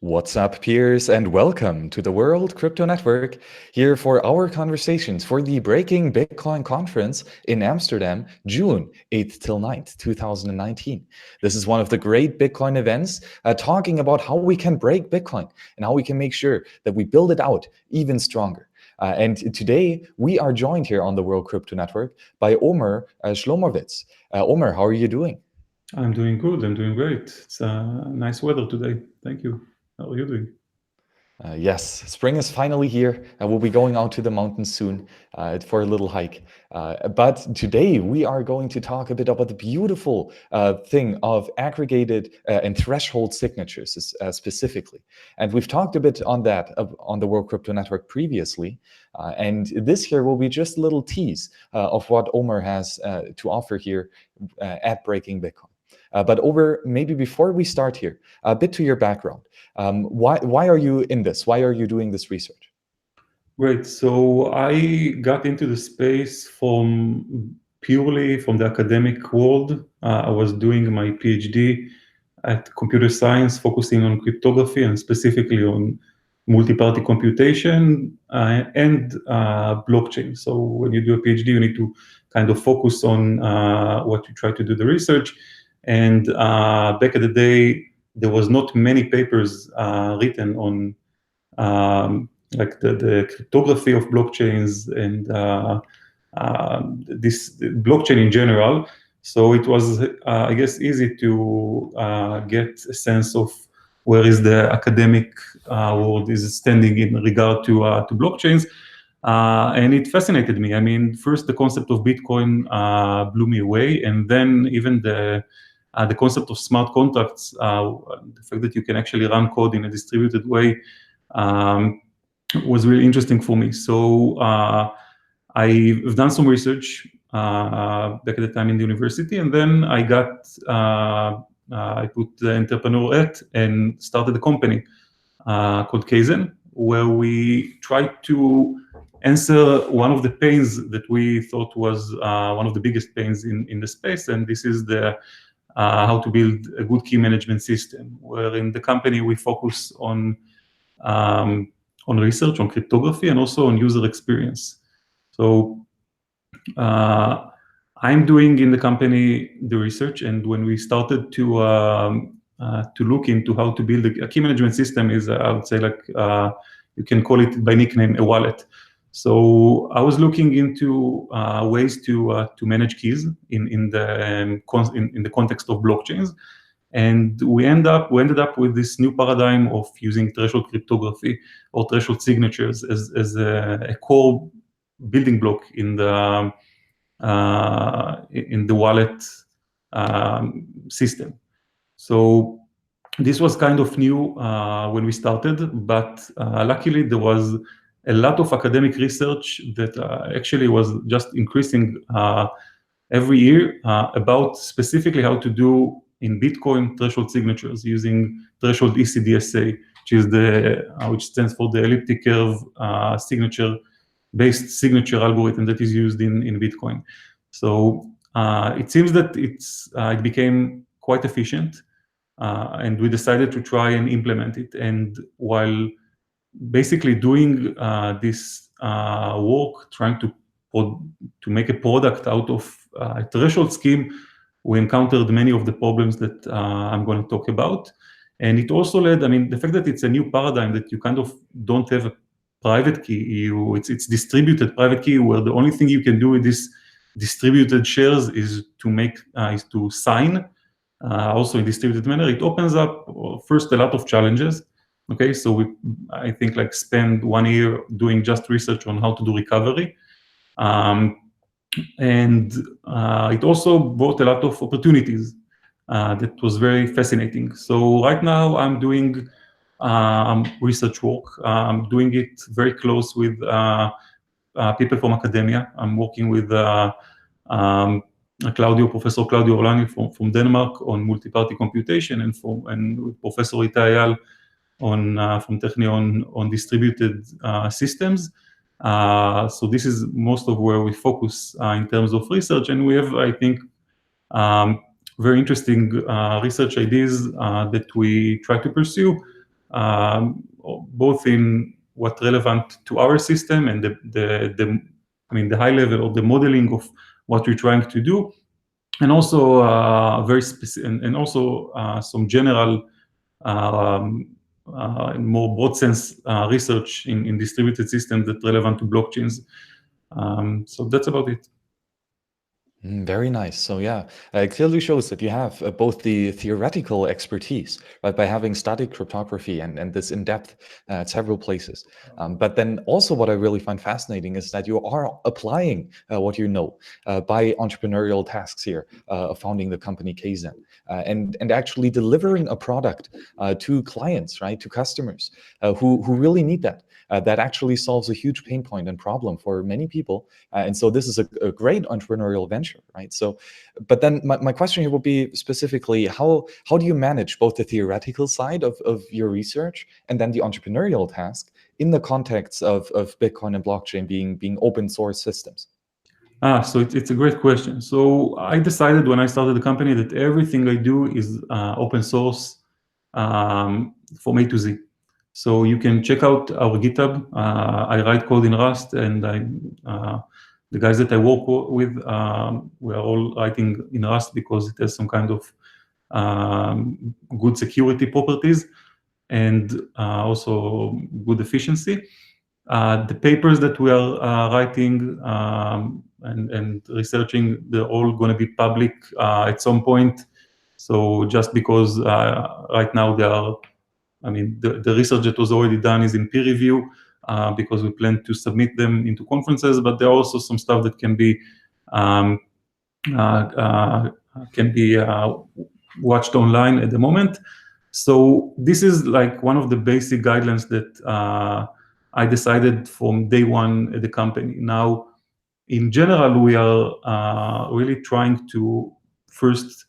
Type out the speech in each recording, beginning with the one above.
What's up, peers, and welcome to the World Crypto Network, here for our conversations for the Breaking Bitcoin Conference in Amsterdam, June 8th till 9th, 2019. This is one of the great Bitcoin events talking about how we can break Bitcoin and how we can make sure that we build it out even stronger. And today, we are joined here on the World Crypto Network by Omer Shlomovits. Omer, how are you doing? I'm doing good. I'm doing great. It's nice weather today. Thank you. How are you doing? Yes, spring is finally here. We'll be going out to the mountains soon for a little hike. But today we are going to talk a bit about the beautiful thing of aggregated and threshold signatures specifically. And we've talked a bit on that on the World Crypto Network previously. And this here will be just a little tease of what Omer has to offer here at Breaking Bitcoin. But Omer, maybe before we start here, a bit to your background. Why are you in this? Why are you doing this research? Great. So I got into the space purely from the academic world. I was doing my PhD at computer science, focusing on cryptography and specifically on multi-party computation and blockchain. So when you do a PhD, you need to kind of focus on what you try to do the research. And back in the day, there was not many papers written on like the cryptography of blockchains and this blockchain in general. So it was, I guess, easy to get a sense of where is the academic world is standing in regard to blockchains. And it fascinated me. I mean, first the concept of Bitcoin blew me away, and then even the concept of smart contracts, the fact that you can actually run code in a distributed way, was really interesting for me. So I've done some research back at the time in the university, and then I put the entrepreneur hat and started a company called Kaizen, where we tried to answer one of the pains that we thought was one of the biggest pains in the space, and this is the how to build a good key management system, where in the company we focus on research, on cryptography, and also on user experience. So I'm doing in the company the research, and when we started to look into how to build a key management system, is I would say like you can call it by nickname a wallet. So I was looking into ways to manage keys in the context of blockchains. And we ended up with this new paradigm of using threshold cryptography or threshold signatures as a core building block in the wallet system. So this was kind of new when we started, but luckily there was a lot of academic research that actually was just increasing every year about specifically how to do in Bitcoin threshold signatures using threshold ecdsa, which stands for the elliptic curve based signature algorithm that is used in Bitcoin. So it seems that it became quite efficient, and we decided to try and implement it. And while basically doing this work, trying to make a product out of a threshold scheme, we encountered many of the problems that I'm going to talk about. And it also led, I mean, the fact that it's a new paradigm, that you kind of don't have a private key, it's distributed private key, where the only thing you can do with this distributed shares is to sign, also in distributed manner. It opens up first a lot of challenges. Okay, so I think like spend 1 year doing just research on how to do recovery. And it also brought a lot of opportunities that was very fascinating. So right now I'm doing research work. I'm doing it very close with people from academia. I'm working with Professor Claudio Orlani from Denmark on multi-party computation, and with Professor Itai Ayal from Technion on distributed systems. So this is most of where we focus in terms of research, and we have, I think, very interesting research ideas that we try to pursue. both in what's relevant to our system and the high level of the modeling of what we're trying to do, and also very specific, and also some general, more broad sense research in distributed systems that relevant to blockchains. So that's about it. Very nice. So yeah, it clearly shows that you have both the theoretical expertise, right, by having studied cryptography and this in depth at several places. But then also what I really find fascinating is that you are applying what you know by entrepreneurial tasks here, founding the company Kaizen, and actually delivering a product to clients, right, to customers who really need that. That actually solves a huge pain point and problem for many people. And so this is a great entrepreneurial venture, right? So, but then my question here would be specifically, how do you manage both the theoretical side of your research and then the entrepreneurial task in the context of Bitcoin and blockchain being open source systems? So it's a great question. So I decided when I started the company that everything I do is open source from A to Z. So you can check out our GitHub. I write code in Rust, and the guys that I work with, we are all writing in Rust because it has some kind of good security properties and also good efficiency. The papers that we are writing and researching, they're all going to be public at some point. So just because right now the research that was already done is in peer review because we plan to submit them into conferences, but there are also some stuff that can be watched online at the moment. So this is like one of the basic guidelines that I decided from day one at the company. Now, in general, we are really trying to first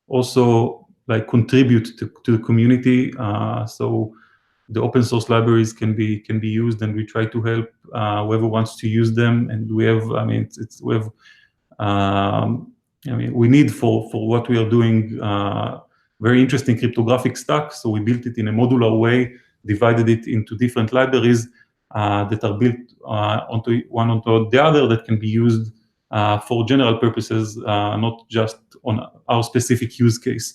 also like contribute to the community. So the open source libraries can be used, and we try to help whoever wants to use them. And we have, we need for what we are doing very interesting cryptographic stack. So we built it in a modular way, divided it into different libraries that are built onto the other that can be used for general purposes, not just on our specific use case.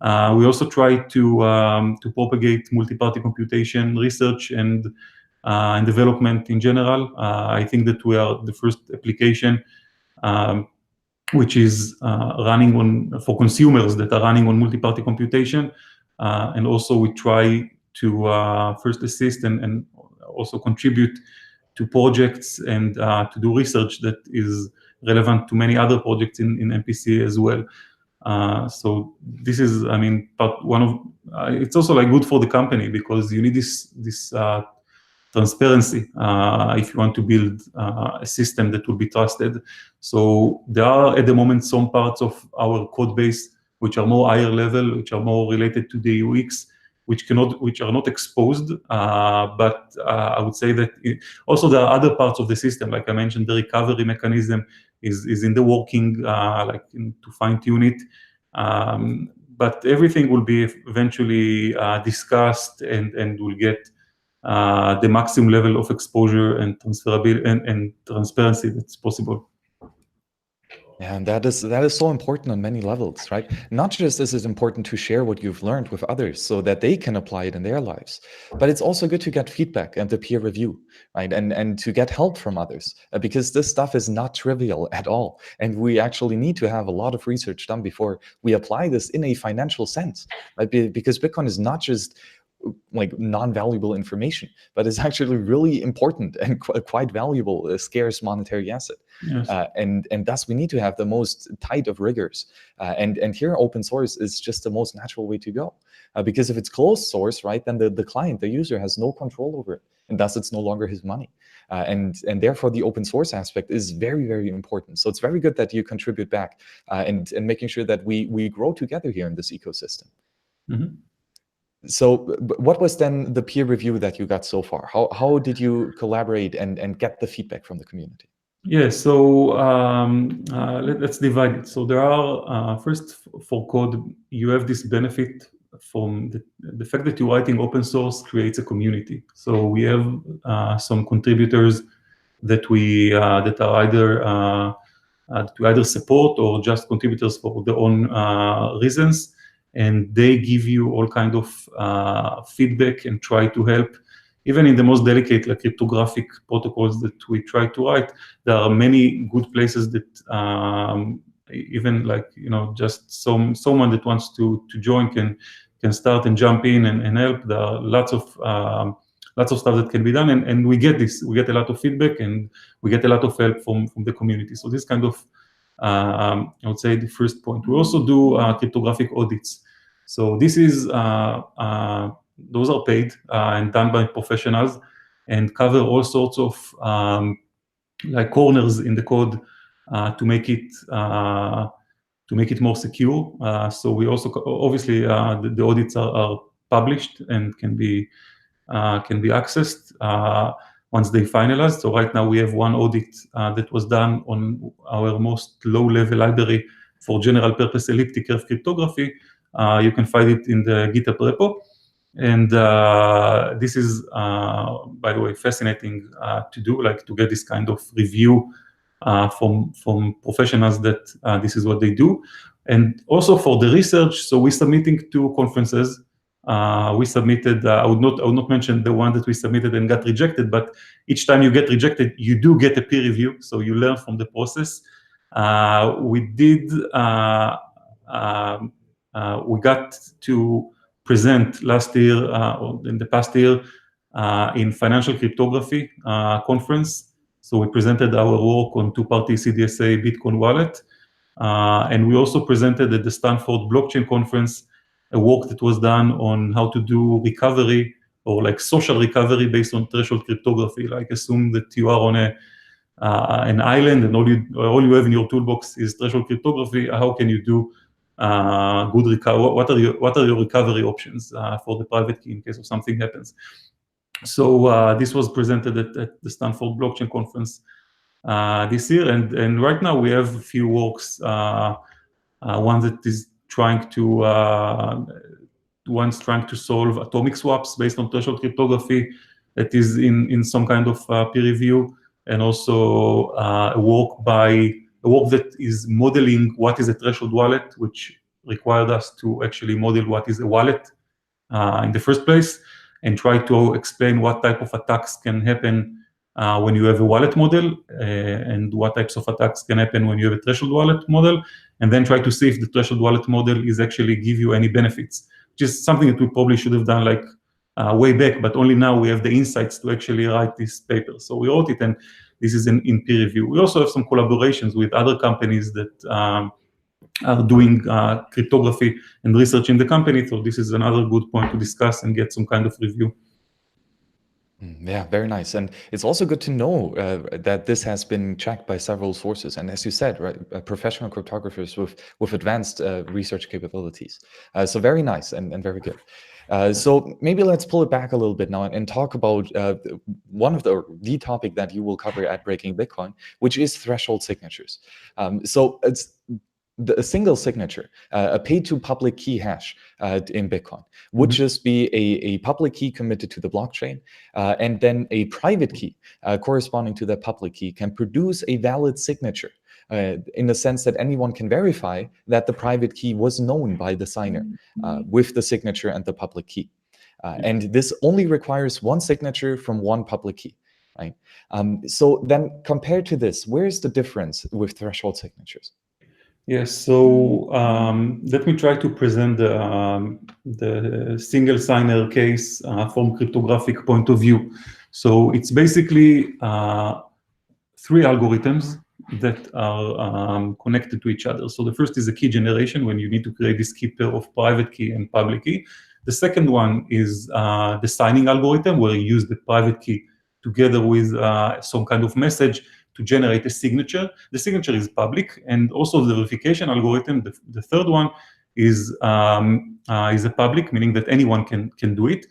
We also try to propagate multi-party computation research and development in general. I think that we are the first application which is running on for consumers that are running on multi-party computation, and also we try to first assist and also contribute to projects and to do research that is relevant to many other projects in MPC as well. So this is, part one of. It's also like good for the company because you need this transparency if you want to build a system that will be trusted. So there are at the moment some parts of our code base which are more higher level, which are more related to the UX, which are not exposed. But I would say that also there are other parts of the system, like I mentioned, the recovery mechanism is in the working, to fine tune it. But everything will be eventually discussed and will get the maximum level of exposure and transferability and transparency that's possible. Yeah, and that is so important on many levels, right? Not just is it important to share what you've learned with others so that they can apply it in their lives, but it's also good to get feedback and the peer review, right? And to get help from others because this stuff is not trivial at all. And we actually need to have a lot of research done before we apply this in a financial sense, right? Because Bitcoin is not just like non-valuable information, but it's actually really important and quite valuable, a scarce monetary asset. Yes. And thus we need to have the most tight of rigors. And here open source is just the most natural way to go. Because if it's closed source, right, then the client, the user has no control over it. And thus it's no longer his money. And therefore the open source aspect is very, very important. So it's very good that you contribute back and making sure that we grow together here in this ecosystem. Mm-hmm. So what was then the peer review that you got so far? How did you collaborate and get the feedback from the community? Yeah, so let's divide it. So there are, first for code, you have this benefit the fact that you're writing open source creates a community. So we have some contributors that that we either support or just contributors for their own reasons, and they give you all kind of feedback and try to help. Even in the most delicate, like cryptographic protocols that we try to write, there are many good places that even like, just someone that wants to join can start and jump in and help. There are lots of stuff that can be done, and we get a lot of feedback, and we get a lot of help from the community. So this kind of, I would say, the first point. We also do cryptographic audits. So this is, those are paid and done by professionals and cover all sorts of like corners in the code to make it more secure. So we also, obviously, the audits are published and can be accessed once they finalized. So right now we have one audit that was done on our most low-level library for general purpose elliptic curve cryptography. You can find it in the GitHub repo. And this is, by the way, fascinating to do, like to get this kind of review from professionals that this is what they do. And also for the research, so we're submitting to conferences. We submitted, I would not mention the one that we submitted and got rejected, but each time you get rejected, you do get a peer review, so you learn from the process. We got to present last year, or in the past year, in financial cryptography conference. So we presented our work on two-party ecdsa Bitcoin wallet. And we also presented at the Stanford Blockchain Conference a work that was done on how to do recovery, or like social recovery based on threshold cryptography. Like, assume that you are on an island and all you have in your toolbox is threshold cryptography. How can you do good recovery? What are your recovery options for the private key in case of something happens? So this was presented at the Stanford Blockchain Conference this year, and right now we have a few works. One that is trying to solve atomic swaps based on threshold cryptography, that is in some kind of peer review, and also a work that is modeling what is a threshold wallet, which required us to actually model what is a wallet in the first place, and try to explain what type of attacks can happen when you have a wallet model, and what types of attacks can happen when you have a threshold wallet model, and then try to see if the threshold wallet model is actually give you any benefits, which is something that we probably should have done like way back, but only now we have the insights to actually write this paper. So we wrote it, and this is in peer review. We also have some collaborations with other companies that are doing cryptography and research in the company. So this is another good point to discuss and get some kind of review. Yeah, very nice. And it's also good to know that this has been checked by several sources. And as you said, right, professional cryptographers with advanced research capabilities. So very nice and very good. So maybe let's pull it back a little bit now and talk about one of the topic that you will cover at Breaking Bitcoin, which is threshold signatures. So it's a single signature, a paid-to-public key hash in Bitcoin would just be a public key committed to the blockchain, and then a private key corresponding to that public key can produce a valid signature in the sense that anyone can verify that the private key was known by the signer with the signature and the public key. And this only requires one signature from one public key. Right? So then compared to this, where's the difference with threshold signatures? Yes, so let me try to present the single signer case from cryptographic point of view. So it's basically three algorithms that are connected to each other. So the first is a key generation, when you need to create this key pair of private key and public key. The second one is the signing algorithm, where you use the private key together with some kind of message to generate a signature. The signature is public, and also the verification algorithm, the third one, is a public, meaning that anyone can do it,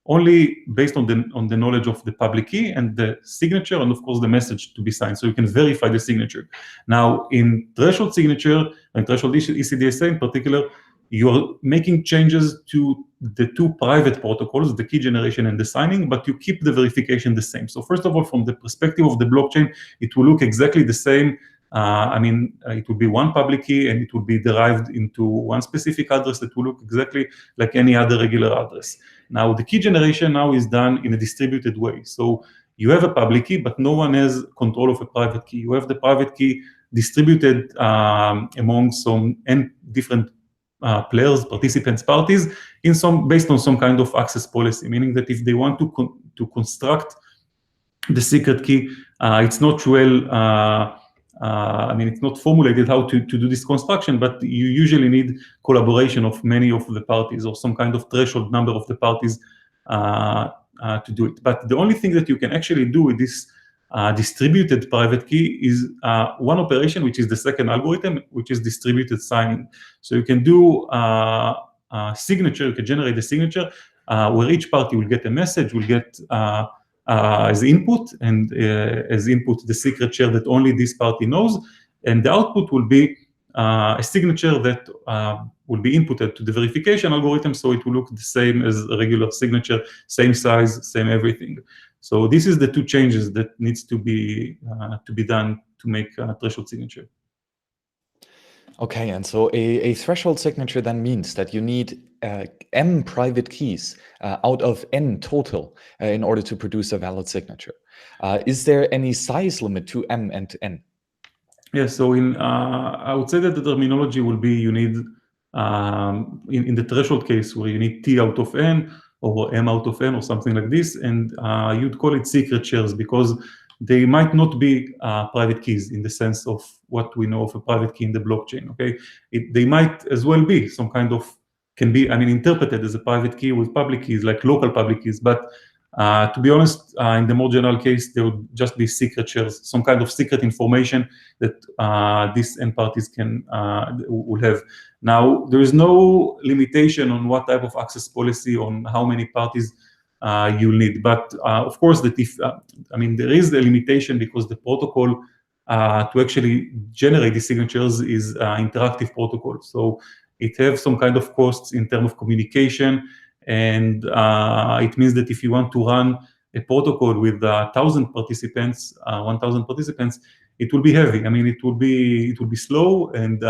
only based on the knowledge of the public key and the signature, and of course the message to be signed, so you can verify the signature. Now, in threshold signature and threshold ecdsa in particular, you're making changes to the two private protocols, the key generation and the signing, but you keep the verification the same. So first of all, from the perspective of the blockchain, it will look exactly the same. It will be one public key, and it will be derived into one specific address that will look exactly like any other regular address. Now, the key generation now is done in a distributed way. So you have a public key, but no one has control of a private key. You have the private key distributed among some different players, participants, parties, based on some kind of access policy, meaning that if they want to construct the secret key, it's not it's not formulated how to do this construction, but you usually need collaboration of many of the parties or some kind of threshold number of the parties to do it. But the only thing that you can actually do with this distributed private key is one operation, which is the second algorithm, which is distributed signing. So you can do signature, you can generate a signature where each party will get a message, will get as input, and as input the secret share that only this party knows, and the output will be a signature that will be inputted to the verification algorithm, so it will look the same as a regular signature, same size, same everything. So this is the two changes that needs to be done to make a threshold signature. Okay, and so a threshold signature then means that you need m private keys out of n total in order to produce a valid signature. Is there any size limit to m and to n? Yeah, so I would say that the terminology will be you need, in the threshold case where you need t out of n or m out of n or something like this, and you'd call it secret shares because they might not be private keys in the sense of what we know of a private key in the blockchain, okay? They might as well be some kind of, can be, interpreted as a private key with public keys, like local public keys, but to be honest, in the more general case, there would just be secret shares, some kind of secret information that these end parties will have. Now, there is no limitation on what type of access policy, on how many parties you need. But of course, that if there is a limitation because the protocol to actually generate these signatures is interactive protocol. So it has some kind of costs in terms of communication, and it means that if you want to run a protocol with 1,000 participants, it will be heavy. It will be slow, and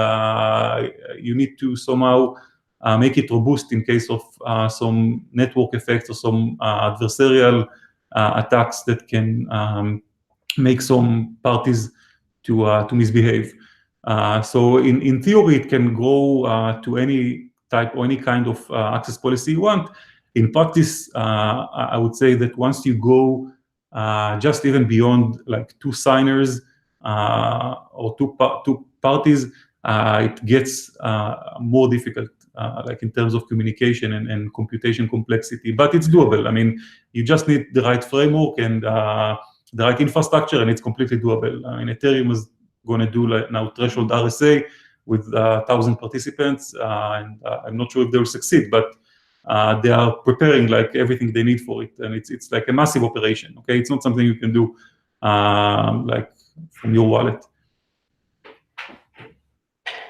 you need to somehow make it robust in case of some network effects or some adversarial attacks that can make some parties to misbehave. So in theory, it can go to any type or any kind of access policy you want. In practice, I would say that once you go just even beyond like two signers or two parties, it gets more difficult, like in terms of communication and computation complexity, but it's doable. You just need the right framework and the right infrastructure, and it's completely doable. Ethereum is going to do like now threshold RSA with 1,000 participants, and I'm not sure if they will succeed, but they are preparing like everything they need for it, and it's like a massive operation. Okay, it's not something you can do like from your wallet.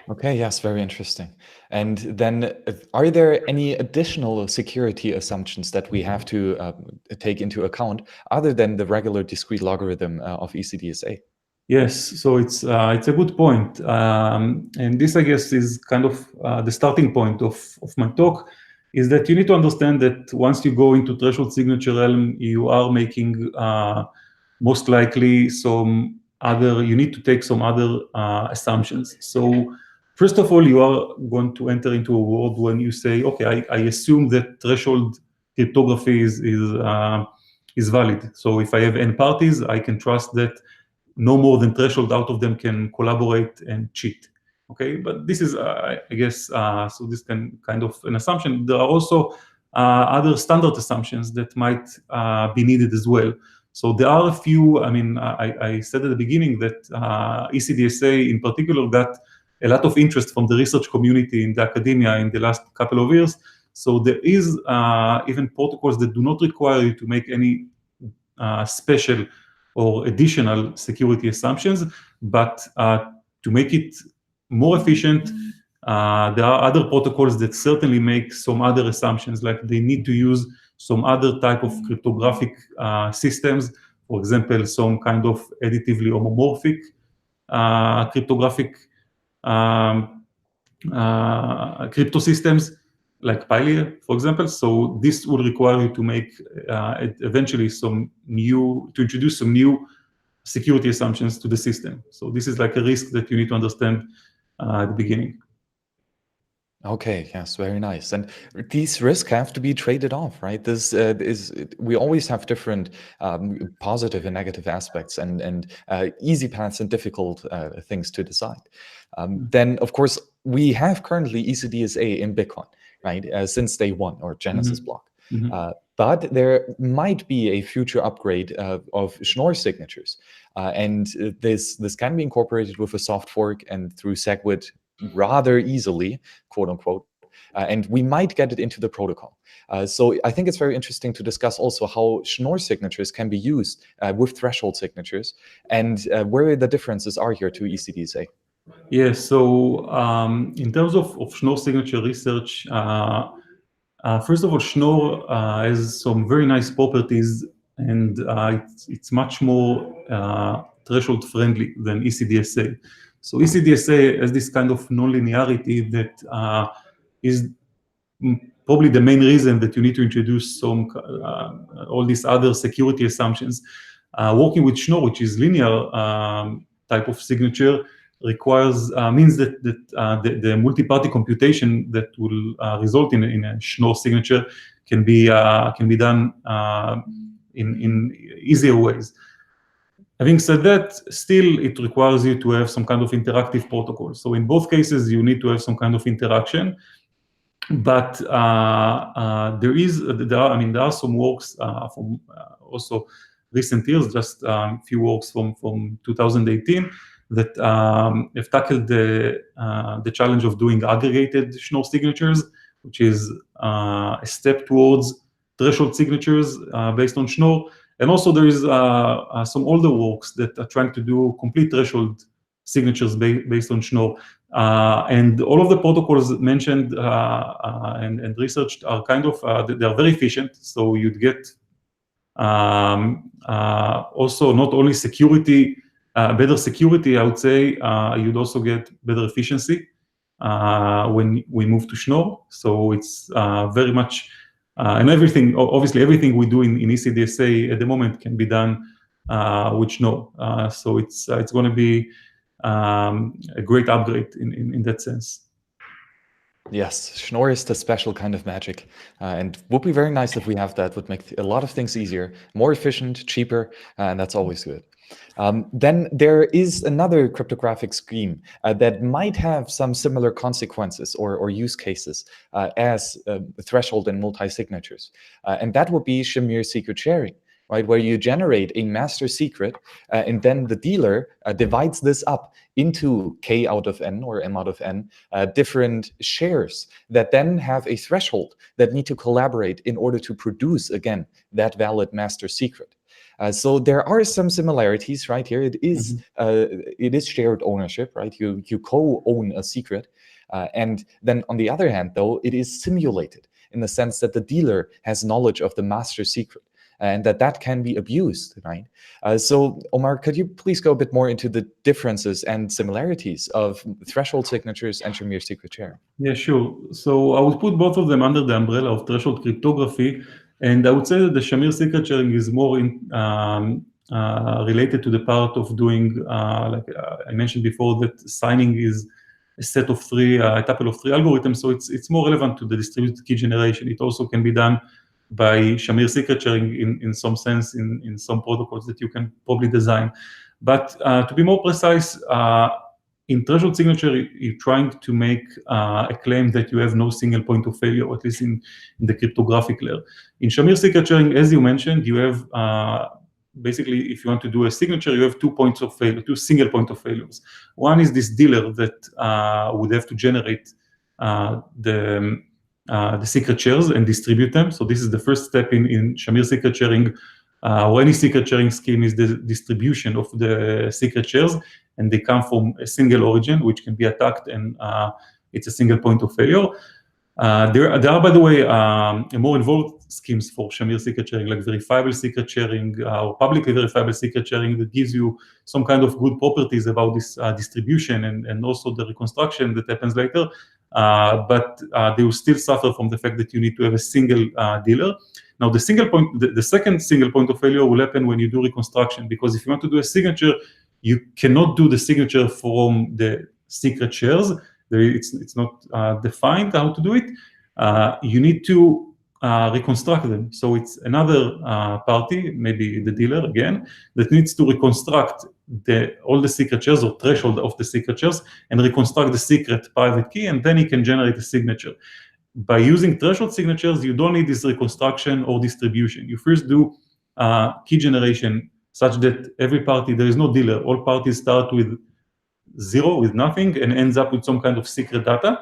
Okay, yes, very interesting. And then are there any additional security assumptions that we have to take into account other than the regular discrete logarithm of ecdsa? Yes, so it's a good point. And this, I guess, is kind of the starting point of my talk, is that you need to understand that once you go into threshold signature realm, you are making most likely you need to take some other assumptions. So first of all, you are going to enter into a world when you say, okay, I assume that threshold cryptography is valid. So if I have n parties, I can trust that no more than threshold out of them can collaborate and cheat. Okay, but this is, I guess, so this can kind of an assumption. There are also other standard assumptions that might be needed as well. So there are a few, I said at the beginning that ecdsa in particular got a lot of interest from the research community in the academia in the last couple of years. So there is even protocols that do not require you to make any special or additional security assumptions, but to make it more efficient, There are other protocols that certainly make some other assumptions, like they need to use some other type of cryptographic systems, for example, some kind of additively homomorphic cryptographic crypto systems, like Pylea, for example. So this will require you to make eventually to introduce some new security assumptions to the system. So this is like a risk that you need to understand at the beginning. Okay, yes, very nice. And these risks have to be traded off, right? We always have different positive and negative aspects, and easy paths and difficult things to decide. Then, of course, we have currently ecdsa in Bitcoin, right? Since day one, or Genesis block. But there might be a future upgrade of Schnorr signatures, and this can be incorporated with a soft fork and through SegWit rather easily, quote unquote, and we might get it into the protocol. So I think it's very interesting to discuss also how Schnorr signatures can be used with threshold signatures, and where the differences are here to ecdsa. Yeah, so in terms of Schnorr signature research, first of all, Schnorr has some very nice properties, and it's much more threshold friendly than ecdsa. So ecdsa has this kind of non-linearity that is probably the main reason that you need to introduce all these other security assumptions. Working with Schnorr, which is linear type of signature, means that the multi-party computation that will result in a Schnorr signature can be done in easier ways. Having said that, still it requires you to have some kind of interactive protocol. So in both cases, you need to have some kind of interaction. But there are some works from also recent years, just a few works from 2018 that have tackled the challenge of doing aggregated Schnorr signatures, which is a step towards threshold signatures based on Schnorr. And also there is some older works that are trying to do complete threshold signatures based on Schnorr. And all of the protocols mentioned and researched are kind of, they are very efficient. So you'd get also not only security, better security, I would say, you'd also get better efficiency when we move to Schnorr. So it's very much, and obviously everything we do in ecdsa at the moment can be done with Schnorr. So it's going to be a great upgrade in that sense. Yes, Schnorr is the special kind of magic, and would be very nice if we have that. Would make a lot of things easier, more efficient, cheaper, and that's always good. Then there is another cryptographic scheme that might have some similar consequences or use cases as threshold and multi-signatures, and that would be Shamir secret sharing. Right, where you generate a master secret, and then the dealer divides this up into K out of N or M out of N different shares that then have a threshold that need to collaborate in order to produce, again, that valid master secret. So there are some similarities right here. It is shared ownership, right? You co-own a secret, and then on the other hand, though, it is simulated in the sense that the dealer has knowledge of the master secret, and that can be abused, right? So, Omer, could you please go a bit more into the differences and similarities of threshold signatures and Shamir secret sharing? Yeah, sure. So I would put both of them under the umbrella of threshold cryptography, and I would say that the Shamir secret sharing is more related to the part of doing, like I mentioned before, that signing is a set of a tuple of three algorithms, so it's more relevant to the distributed key generation. It also can be done by Shamir secret sharing in some sense in some protocols that you can probably design. But to be more precise, in threshold signature, you're trying to make a claim that you have no single point of failure, at least in the cryptographic layer. In Shamir secret sharing, as you mentioned, you have basically, if you want to do a signature, you have 2 points of failure, 2 single point of failures. One is this dealer that would have to generate the secret shares and distribute them. So this is the first step in Shamir secret sharing, or any secret sharing scheme, is the distribution of the secret shares, and they come from a single origin, which can be attacked, and it's a single point of failure. There are, by the way, more involved schemes for Shamir secret sharing, like verifiable secret sharing or publicly verifiable secret sharing, that gives you some kind of good properties about this distribution and also the reconstruction that happens later. But they will still suffer from the fact that you need to have a single dealer. Now, the second single point of failure will happen when you do reconstruction, because if you want to do a signature, you cannot do the signature from the secret shares. It's not defined how to do it. You need to reconstruct them. So it's another party, maybe the dealer again, that needs to reconstruct all the secret shares or threshold of the secret shares and reconstruct the secret private key, and then he can generate a signature. By using threshold signatures, you don't need this reconstruction or distribution. You first do key generation such that every party, there is no dealer. All parties start with 0, with nothing, and ends up with some kind of secret data.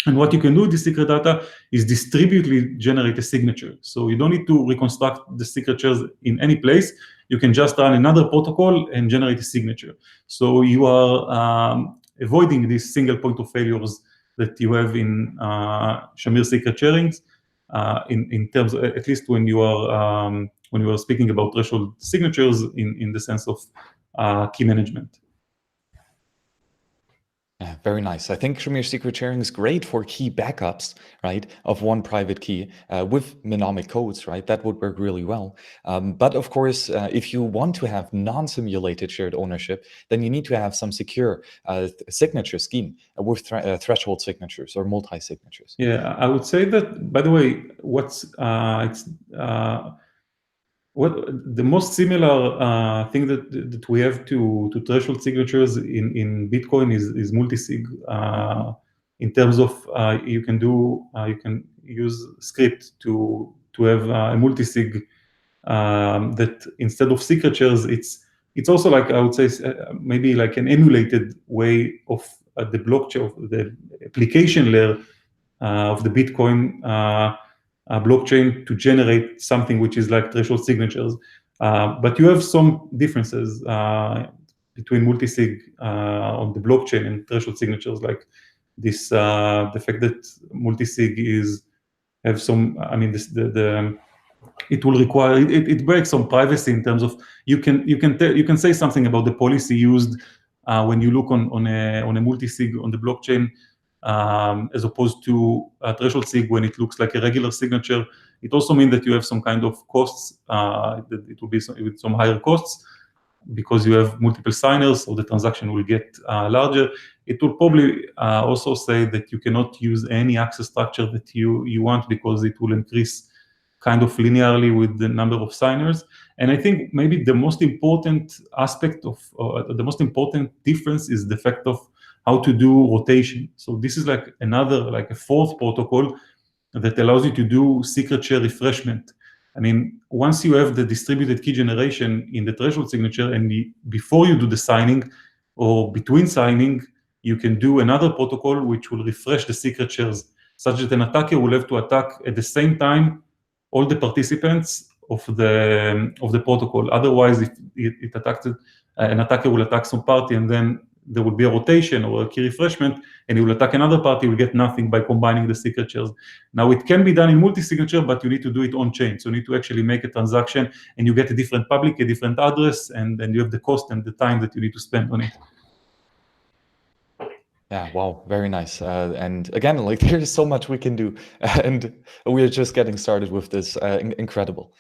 And what you can do with this secret data is distributely generate a signature. So you don't need to reconstruct the signatures in any place. You can just run another protocol and generate a signature. So you are avoiding these single point of failures that you have in Shamir secret sharings, in terms of, at least when you are speaking about threshold signatures in the sense of key management. Yeah, very nice. I think Shamir secret sharing is great for key backups, right, of one private key with mnemonic codes, right? That would work really well. But of course, if you want to have non-simulated shared ownership, then you need to have some secure signature scheme with threshold signatures or multi-signatures. Yeah, I would say that, by the way, what the most similar thing that we have to threshold signatures in Bitcoin is multisig. In terms of you can use script to have a multisig that instead of signatures, it's also like, I would say, maybe like an emulated way of the blockchain, of the application layer of the Bitcoin blockchain to generate something which is like threshold signatures. But you have some differences between multisig on the blockchain and threshold signatures, like this, the fact that multisig have some, I mean, it will require, it breaks some privacy in terms of you can say something about the policy used when you look on a multisig on the blockchain, as opposed to a threshold sig when it looks like a regular signature. It also means that you have some kind of costs, that it will be with some higher costs because you have multiple signers, so the transaction will get larger. It will probably also say that you cannot use any access structure that you want, because it will increase kind of linearly with the number of signers. And I think maybe the most important aspect of, the most important difference is the fact of how to do rotation. So this is like a fourth protocol that allows you to do secret share refreshment. I mean, once you have the distributed key generation in the threshold signature, and before you do the signing or between signing, you can do another protocol which will refresh the secret shares, such that an attacker will have to attack at the same time all the participants of the protocol. Otherwise, if it attacked, an attacker will attack some party, and then there will be a rotation or a key refreshment, and he will attack another party, will get nothing by combining the secret shares. Now, it can be done in multi-signature, but you need to do it on-chain. So you need to actually make a transaction, and you get a different public, a different address, and then you have the cost and the time that you need to spend on it. Yeah, wow, very nice. And again, like there's so much we can do, and we're just getting started with this. Incredible.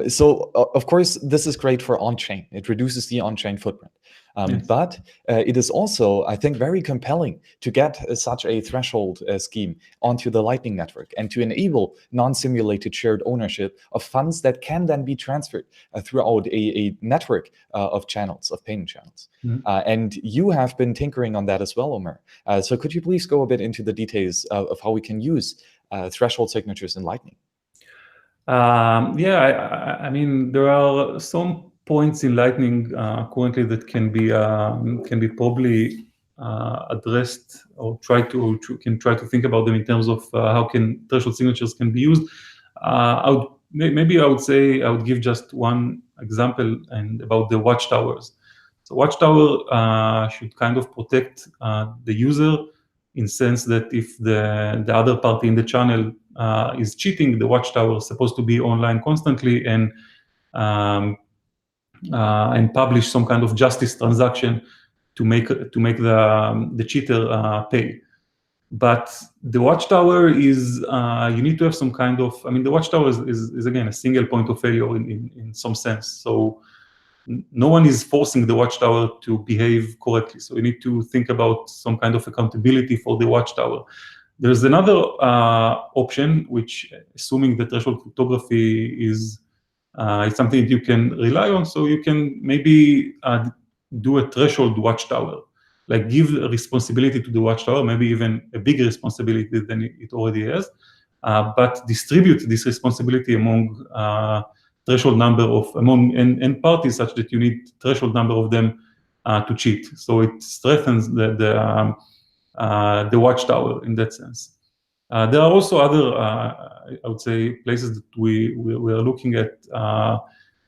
So, of course, this is great for on-chain. It reduces the on-chain footprint. Yes. But it is also, I think, very compelling to get such a threshold scheme onto the Lightning Network and to enable non-simulated shared ownership of funds that can then be transferred throughout a network of channels, of payment channels. And you have been tinkering on that as well, Omer. So could you please go a bit into the details of how we can use threshold signatures in Lightning? Yeah, I mean, there are some points in Lightning currently that can be probably addressed, or try to think about them in terms of how can threshold signatures can be used. I would say I would give just one example and about the watchtowers. So watchtower should kind of protect the user in sense that if the other party in the channel is cheating, the watchtower is supposed to be online constantly and publish some kind of justice transaction to make the cheater pay. But the watchtower is, you need to have some kind of, I mean, the watchtower is again, a single point of failure in some sense. So no one is forcing the watchtower to behave correctly. So you need to think about some kind of accountability for the watchtower. There's another option, which, assuming that threshold cryptography is it's something that you can rely on, so you can maybe do a threshold watchtower, like give a responsibility to the watchtower, maybe even a bigger responsibility than it already has, but distribute this responsibility among threshold number of and parties such that you need threshold number of them to cheat. So it strengthens the watchtower in that sense. There are also other, I would say, places that we are looking at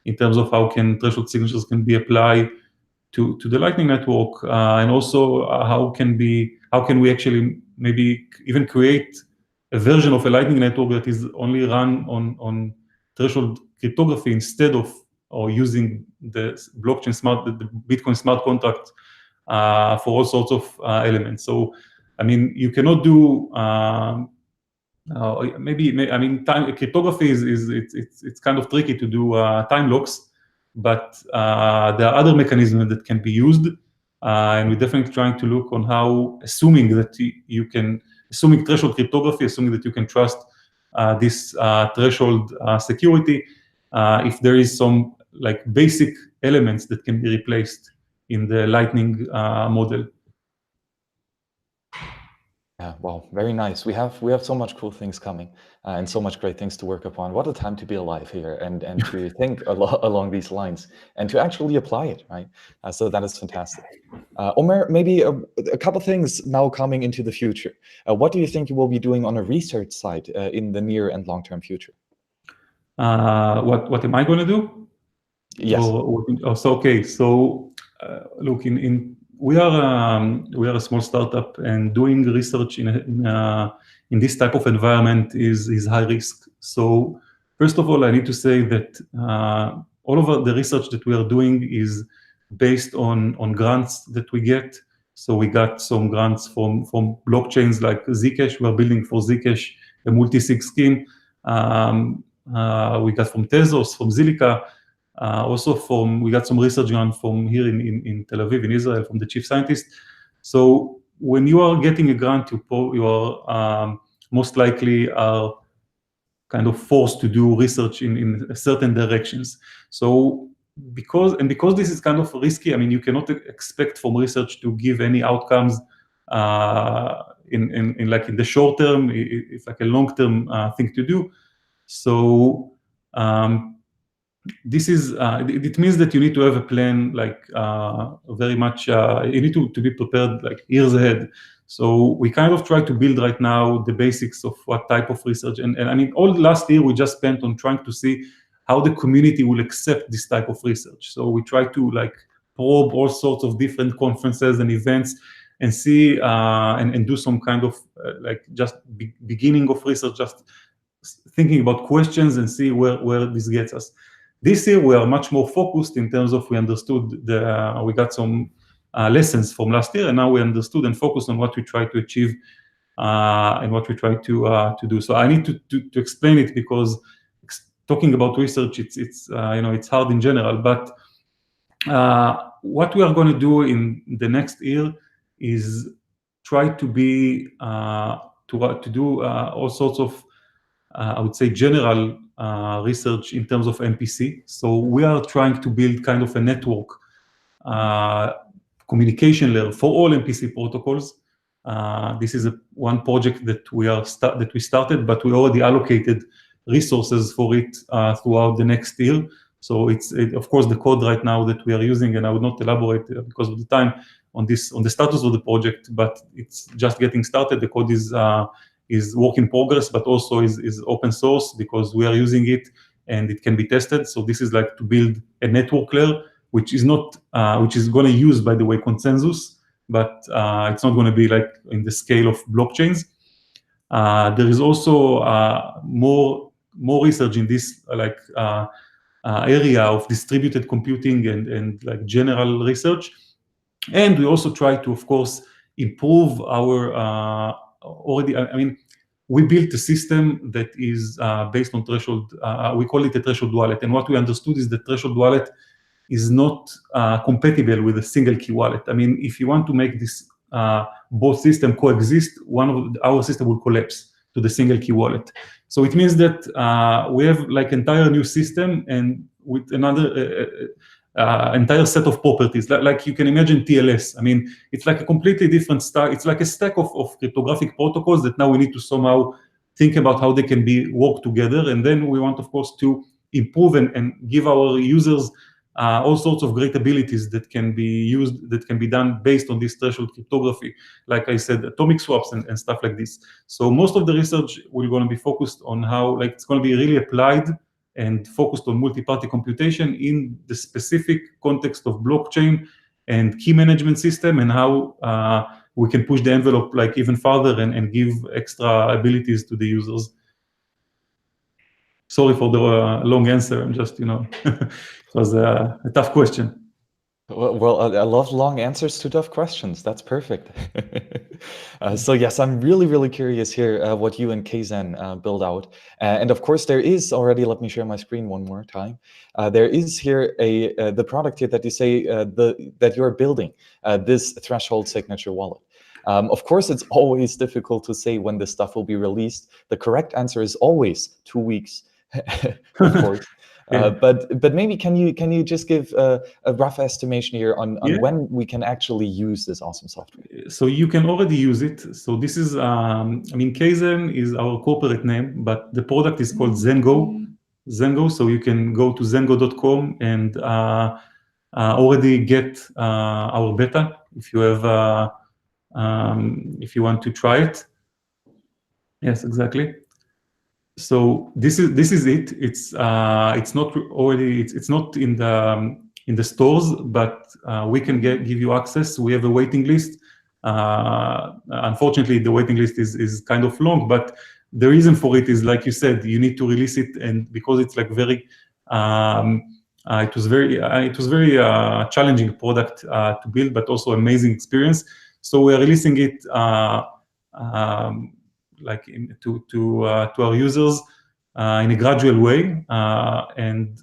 in terms of how threshold signatures can be applied to the Lightning Network, and also how can we actually maybe even create a version of a Lightning Network that is only run on threshold cryptography instead of using the the Bitcoin smart contract for all sorts of elements. So, I mean, you cannot do cryptography it's kind of tricky to do time locks, but there are other mechanisms that can be used, and we're definitely trying to look on how, assuming threshold cryptography, assuming that you can trust this threshold security, if there is some like basic elements that can be replaced in the Lightning model. Yeah, wow, very nice. We have so much cool things coming, and so much great things to work upon. What a time to be alive here, and to think along these lines, and to actually apply it, right? So that is fantastic. Omer, maybe a couple things now coming into the future. What do you think you will be doing on a research side in the near and long-term future? What am I going to do? Yes. So look, we are a small startup, and doing research in this type of environment is high risk. So first of all, I need to say that all of the research that we are doing is based on grants that we get. So we got some grants from blockchains like Zcash. We are building for Zcash a multi-sig scheme. We got from Tezos, from Zilliqa. Also we got some research grant from here in Tel Aviv, in Israel, from the chief scientist. So when you are getting a grant, you are most likely are kind of forced to do research in certain directions. So because this is kind of risky, I mean, you cannot expect from research to give any outcomes in the short term. It's like a long-term thing to do. So this is it means that you need to have a plan, like very much you need to be prepared like years ahead. So we kind of try to build right now the basics of what type of research, and I mean, all last year we just spent on trying to see how the community will accept this type of research. So we try to like probe all sorts of different conferences and events and see and do some kind of like just beginning of research, just thinking about questions and see where this gets us. This year we are much more focused in terms of we understood we got some lessons from last year, and now we understood and focused on what we try to achieve and what we try to do. So I need to explain it, because talking about research, it's hard in general. But what we are going to do in the next year is try to be to do all sorts of I would say general research in terms of MPC. So we are trying to build kind of a network communication layer for all MPC protocols. This is one project that we started, but we already allocated resources for it throughout the next year. So it's of course the code right now that we are using, and I would not elaborate because of the time on the status of the project, but it's just getting started. The code is work in progress, but also is open source because we are using it and it can be tested. So this is like to build a network layer, which is going to use, by the way, consensus. but it's not going to be like in the scale of blockchains. There is also more research in this area of distributed computing and like general research. And we also try to, of course, improve our we built a system that is based on threshold. We call it a threshold wallet. And what we understood is the threshold wallet is not compatible with a single key wallet. I mean, if you want to make this both system coexist, our system will collapse to the single key wallet. So it means that we have like entire new system and with another entire set of properties. Like you can imagine TLS. I mean, it's like a completely different stack. It's like a stack of cryptographic protocols that now we need to somehow think about how they can work together. And then we want, of course, to improve and give our users all sorts of great abilities that can be used, that can be done based on this threshold cryptography. Like I said, atomic swaps and stuff like this. So most of the research will going to be focused on how, like, it's going to be really applied and focused on multi-party computation in the specific context of blockchain and key management system, and how we can push the envelope like even further and give extra abilities to the users. Sorry for the long answer. I'm just, it was a tough question. Well, I love long answers to tough questions. That's perfect. So yes, I'm really, really curious here what you and Kzen build out. And of course, there is already, let me share my screen one more time. There is here the product here that you say that you're building, this threshold signature wallet. Of course, it's always difficult to say when this stuff will be released. The correct answer is always 2 weeks, of course. Yeah. But maybe can you just give a rough estimation here on Yeah. when we can actually use this awesome software? So you can already use it. So this is, Kzen is our corporate name, but the product is called Zengo. So you can go to zengo.com and already get our beta if you have, if you want to try it. Yes, exactly. So this is it. It's not already. It's not in the stores, but we can give you access. We have a waiting list. Unfortunately, the waiting list is kind of long, but the reason for it is, like you said, you need to release it, and because it's like very, it was very challenging product to build, but also amazing experience. So we are releasing it. To our users in a gradual way, and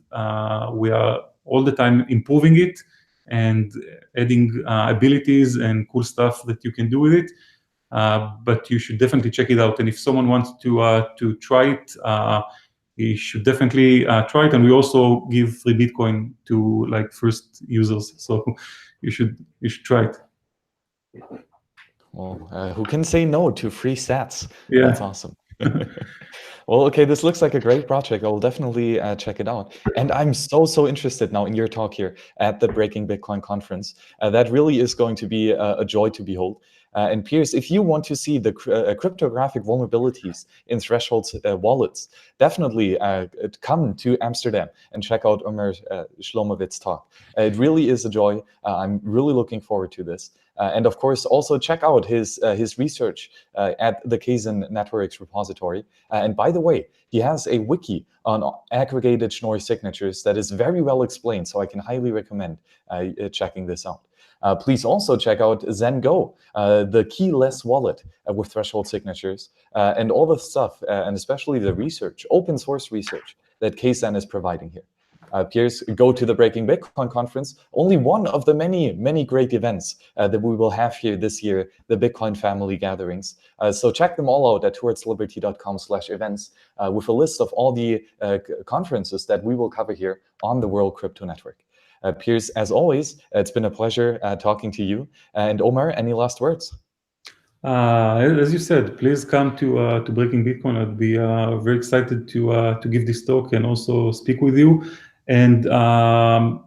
we are all the time improving it and adding abilities and cool stuff that you can do with it. But you should definitely check it out. And if someone wants to try it, you should definitely try it. And we also give free Bitcoin to like first users, so you should try it. Well, who can say no to free sats? Yeah. That's awesome. Well, okay, this looks like a great project. I will definitely check it out. And I'm so interested now in your talk here at the Breaking Bitcoin conference. That really is going to be a joy to behold. And Piers, if you want to see the cryptographic vulnerabilities in threshold wallets, definitely come to Amsterdam and check out Omer Shlomovits' talk. It really is a joy. I'm really looking forward to this. And of course, also check out his research at the Kzen Networks repository. And by the way, he has a wiki on aggregated Schnorr signatures that is very well explained, so I can highly recommend checking this out. Please also check out Zengo, the keyless wallet with threshold signatures, and all the stuff, and especially the research, open source research that Kzen is providing here. Piers, go to the Breaking Bitcoin conference, only one of the many great events that we will have here this year, the Bitcoin family gatherings. So check them all out at towardsliberty.com/events with a list of all the conferences that we will cover here on the World Crypto Network. Piers, as always, it's been a pleasure talking to you. And Omer, any last words? As you said, please come to Breaking Bitcoin. I'd be very excited to give this talk and also speak with you. And I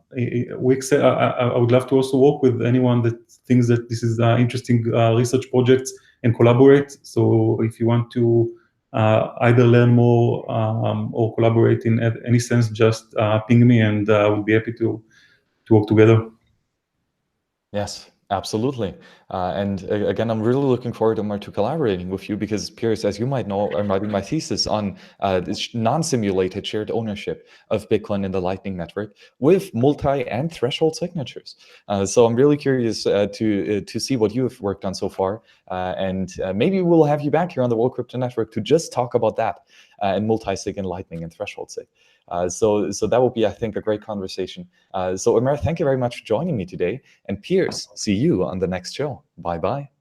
would love to also work with anyone that thinks that this is interesting research projects and collaborate. So if you want to either learn more or collaborate in any sense, just ping me, and we'll be happy to work together. Yes, Absolutely. Again, I'm really looking forward, Omer, to collaborating with you because, Pierce, as you might know, I'm writing my thesis on this non-simulated shared ownership of Bitcoin in the Lightning Network with multi and threshold signatures. So I'm really curious to see what you have worked on so far. Maybe we'll have you back here on the World Crypto Network to just talk about that and multi-sig and Lightning and threshold sig. So that will be, I think, a great conversation. So Omer, thank you very much for joining me today. And Piers, see you on the next show. Bye bye.